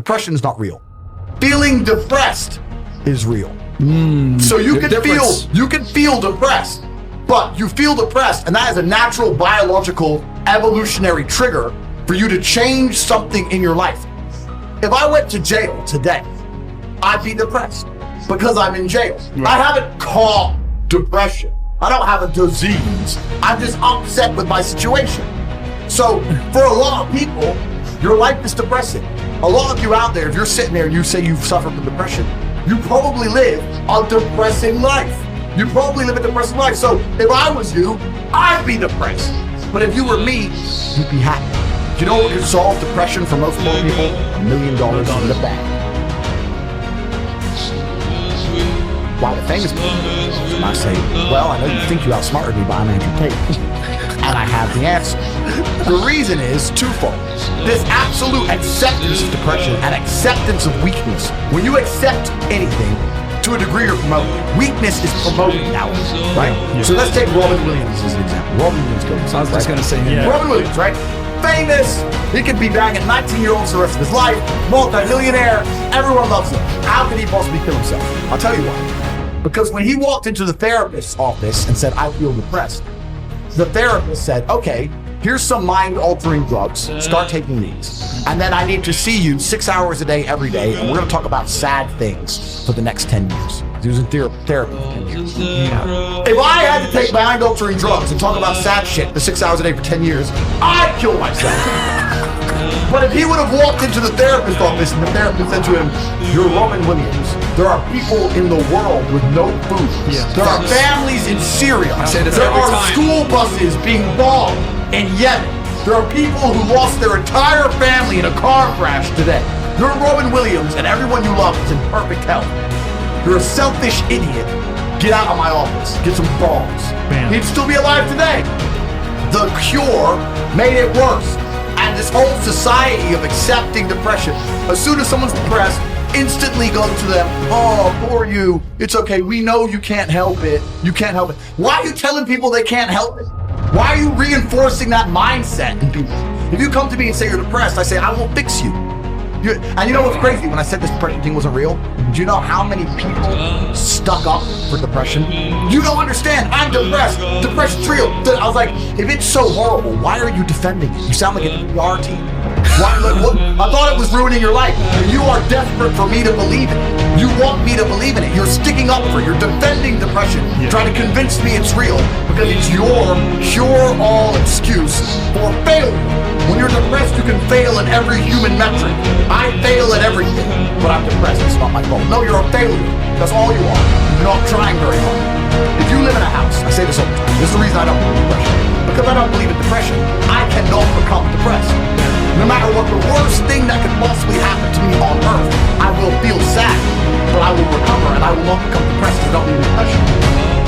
Depression is not real. Feeling depressed is real. So you can feel depressed, but you feel depressed, and that is a natural biological evolutionary trigger for you to change something in your life. If I went to jail today, I'd be depressed because I'm in jail. Right. I haven't caught depression. I don't have a disease. I'm just upset with my situation. So for a lot of people, your life is depressing. A lot of you out there, if you're sitting there and you say you've suffered from depression, you probably live a depressing life. You probably live a depressing life. So if I was you, I'd be depressed. But if you were me, you'd be happy. Do you know what could solve depression for most poor people? $1 million in the bank. Why the famous people? And I say, well, I know you think you outsmarted me, but I'm Andrew Tate. And I have the answer. The reason is twofold. This absolute acceptance of depression and acceptance of weakness. When you accept anything, to a degree you're promoting. Weakness is promoted nowadays, right? Yeah. So let's take Robin Williams as an example. Robin Williams goes. I was just going to say him. Robin Williams, right? Famous. He could be banging 19-year-olds the rest of his life. Multi-millionaire. Everyone loves him. How could he possibly kill himself? I'll tell you why. Because when he walked into the therapist's office and said, I feel depressed, the therapist said, okay, here's some mind-altering drugs. Start taking these. And then I need to see you 6 hours a day, every day, and we're going to talk about sad things for the next 10 years. He was in therapy for 10 years. Yeah. If I had to take mind-altering drugs and talk about sad shit for 6 hours a day for 10 years, I'd kill myself. But if he would have walked into the therapist's office and the therapist said to him, you're Robin Williams. There are people in the world with no food. Yeah. There are families in Syria. There are school buses being bombed in Yemen. There are people who lost their entire family in a car crash today. You're Robin Williams and everyone you love is in perfect health. You're a selfish idiot. Get out of my office. Get some balls. Bam. He'd still be alive today. The cure made it worse. And this whole society of accepting depression, as soon as someone's depressed, instantly go to them, oh, poor you. It's okay. We know you can't help it. You can't help it. Why are you telling people they can't help it? Why are you reinforcing that mindset in people? If you come to me and say you're depressed, I say, I will fix you. And you know what's crazy? When I said this depression thing wasn't real, do you know how many people stuck up for depression? You don't understand. I'm depressed. Depression's real. I was like, if it's so horrible, why are you defending it? You sound like an PR team. Why, I thought it was ruining your life. You are desperate for me to believe it. You want me to believe in it. You're sticking up for it. You're defending depression, trying to convince me it's real because it's your cure-all excuse for failure. When you're depressed, you can fail in every human metric. I fail at everything, but I'm depressed. It's not my fault. No, you're a failure. That's all you are. You're not trying very hard. If you live in a house, I say this all the time. This is the reason I don't believe in depression. Because I don't believe in depression, I cannot become depressed. No matter what the worst thing that could possibly happen to me on